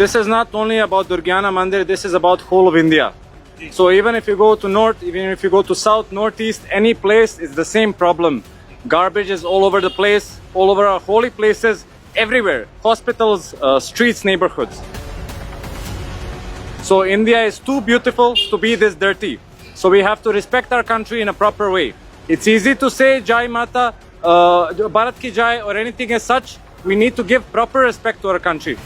This is not only about Durgyana Mandir, this is about whole of India. So even if you go to north, even if you go to south, northeast, any place, it's the same problem. Garbage is all over the place, all over our holy places, everywhere. Hospitals, streets, neighborhoods. So India is too beautiful to be this dirty. So we have to respect our country in a proper way. It's easy to say Jai Mata, Bharat Ki Jai or anything as such. We need to give proper respect to our country.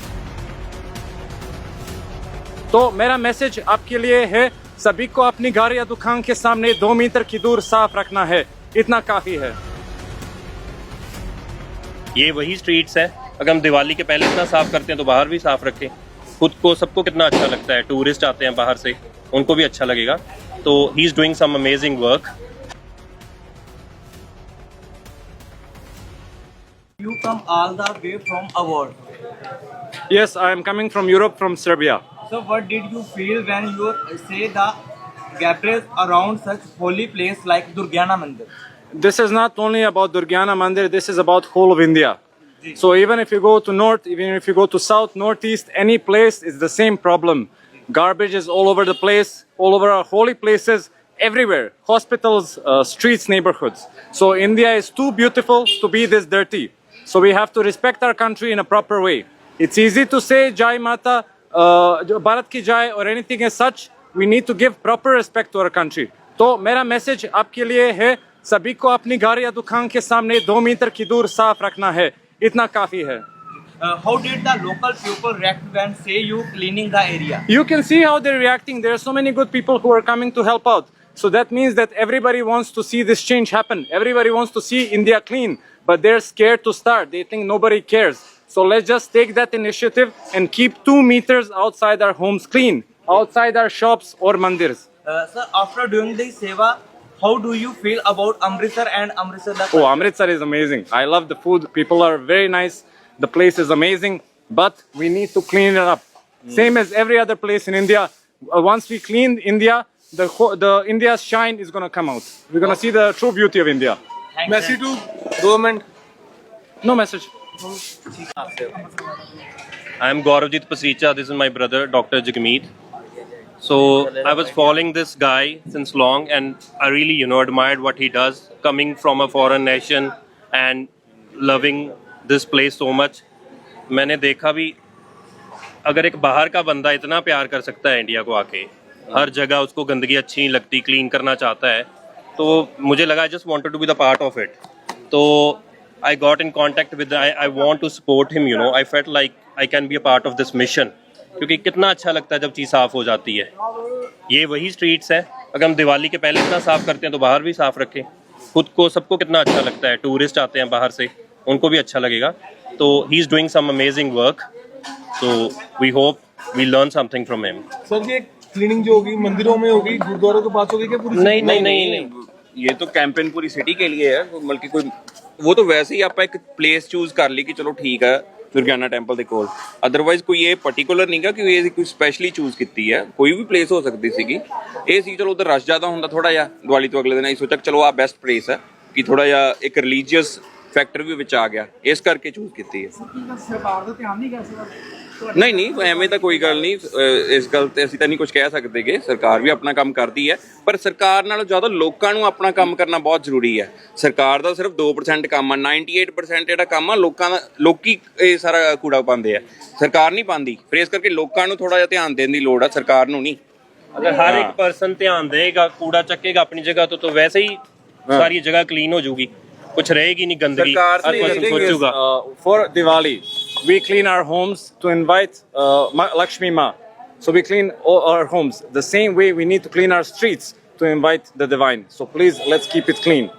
तो मेरा message आपके लिए है, सभी को अपनी घर या दुकान के सामने 2 मीटर की दूर साफ रखना है, इतना काफी है। ये वही स्ट्रीट्स है, अगर हम दिवाली के पहले इतना साफ करते हैं तो बाहर भी साफ रखें। खुद को सबको कितना अच्छा लगता है, टूरिस्ट आते हैं बाहर से, उनको भी अच्छा लगेगा। तो he is doing some amazing work. You come all the way from abroad. Yes, I am coming from Europe, from Serbia. So what did you feel when you say the gathers around such holy place like Durgyana Mandir? This is not only about Durgyana Mandir, this is about whole of India. So even if you go to north, even if you go to south, northeast, any place, it's the same problem. Garbage is all over the place, all over our holy places, everywhere. Hospitals, streets, neighborhoods. So India is too beautiful to be this dirty. So we have to respect our country in a proper way. It's easy to say Jai Mata, Bharat Ki Jai or anything as such. We need to give proper respect to our country. तो मेरा message आपके लिए है, सभी को अपनी घर या दुकान के सामने 2 मीटर की दूर साफ रखना है, इतना काफी है। How did the local people react when say you cleaning the area? You can see how they're reacting. There are so many good people who are coming to help out. So that means that everybody wants to see this change happen. Everybody wants to see India clean, but they're scared to start. They think nobody cares. So let's just take that initiative and keep 2 meters outside our homes clean, outside our shops or mandirs. Sir, after doing the seva, how do you feel about Amritsar and Amritsar? Oh, Amritsar is amazing. I love the food. People are very nice. The place is amazing, but we need to clean it up. Same as every other place in India. Once we clean India, the India's shine is going to come out. We're going to see the true beauty of India. Message to government. No message. I am Gauravjit Pasricha. This is my brother, Dr. Jagmeet. So I was following this guy since long, and I really, admired what he does, coming from a foreign nation and loving this place so much. मैंने देखा भी, अगर एक बाहर का बंदा इतना प्यार कर सकता है इंडिया को आके, हर जगह उसको गंदगी अच्छी नहीं लगती, क्लीन करना चाहता है, तो मुझे लगा I just wanted to be the part of it. तो I got in contact with, I want to support him, I felt like I can be a part of this mission. क्योंकि कितना अच्छा लगता है जब चीज़ साफ़ हो जाती है। ये वही स्ट्रीट्स है, अगर हम दिवाली के पहले इतना साफ़ करते हैं तो बाहर भी साफ़ रखें। खुद को सबको कितना अच्छा लगता है, टूरिस्ट आते हैं बाहर से, उनको भी अच्छा लगेगा। तो he is doing some amazing work, so we hope we learn something from him. Sir ये क्लीनिंग जो होगी मंदिरों में होगी, गुरुद्वारों के पास होगी क्या पूरी? नहीं, ये तो कैंपेन पूरी सिटी के लिए है, बल्कि कोई वो तो वैसे ही आप एक प्लेस चूज कर ली कि चलो ठीक है दुर्गियाना ਟੈਂਪਲ ਦੇ ਕੋਲ। ਅਦਰਵਾਈਜ਼ ਕੋਈ ਇਹ ਪਾਰਟਿਕੂਲਰ ਨਹੀਂਗਾ ਕਿ ਇਹ ਕੋਈ ਸਪੈਸ਼ਲੀ ਚੂਜ਼ ਕੀਤੀ ਹੈ, ਕੋਈ ਵੀ ਪਲੇਸ ਹੋ ਸਕਦੀ ਸੀਗੀ। ਇਹ ਸੀ ਚਲੋ ਉਧਰ ਰਸ਼ ਜ਼ਿਆਦਾ ਹੁੰਦਾ ਥੋੜਾ ਜਿਹਾ ਦੀਵਾਲੀ ਤੋਂ ਅਗਲੇ ਦਿਨ, ਅਸੀਂ ਸੋਚਿਆ ਚਲੋ ਆ ਬੈਸਟ ਪਲੇਸ ਹੈ ਕਿ ਥੋੜਾ ਜਿਹਾ ਇੱਕ ਰਿਲੀਜੀਅਸ ਫੈਕਟਰ ਵੀ ਵਿੱਚ ਆ ਗਿਆ, ਇਸ ਕਰਕੇ ਚੂਜ਼ ਕੀਤੀ ਹੈ। ਸਰਕਾਰ ਦਾ ਧਿਆਨ ਨਹੀਂ ਗਿਆ ਨਹੀਂ ਐਵੇਂ ਤਾਂ ਕੋਈ ਗੱਲ ਨਹੀਂ, ਇਸ ਗੱਲ ਤੇ ਅਸੀਂ ਤਾਂ ਨਹੀਂ ਕੁਝ ਕਹਿ ਸਕਦੇਗੇ। ਸਰਕਾਰ ਵੀ ਆਪਣਾ ਕੰਮ ਕਰਦੀ ਹੈ, ਪਰ ਸਰਕਾਰ ਨਾਲੋਂ ਜ਼ਿਆਦਾ ਲੋਕਾਂ ਨੂੰ ਆਪਣਾ ਕੰਮ ਕਰਨਾ ਬਹੁਤ ਜ਼ਰੂਰੀ ਹੈ। ਸਰਕਾਰ ਦਾ ਸਿਰਫ 2% ਕੰਮ ਆ, 98% ਜਿਹੜਾ ਕੰਮ ਆ ਲੋਕਾਂ ਦਾ, ਲੋਕੀ ਇਹ ਸਾਰਾ ਕੂੜਾ ਪਾਉਂਦੇ ਆ, ਸਰਕਾਰ ਨਹੀਂ ਪਾਉਂਦੀ। ਫਿਰ ਇਸ ਕਰਕੇ ਲੋਕਾਂ ਨੂੰ ਥੋੜਾ ਜਿਹਾ ਧਿਆਨ ਦੇਣ ਦੀ ਲੋੜ ਆ, ਸਰਕਾਰ ਨੂੰ ਨਹੀਂ। अगर हर एक पर्सन ध्यान देगा, कूड़ा चकेगा अपनी जगह, तो वैसे ही सारी जगह क्लीन हो जाएगी, कुछ रहेगी नहीं गंदगी। हर person सोचूगा। For Diwali, we clean our homes to invite Lakshmi Ma. So we clean all our homes. The same way we need to clean our streets to invite the divine. So please, let's keep it clean.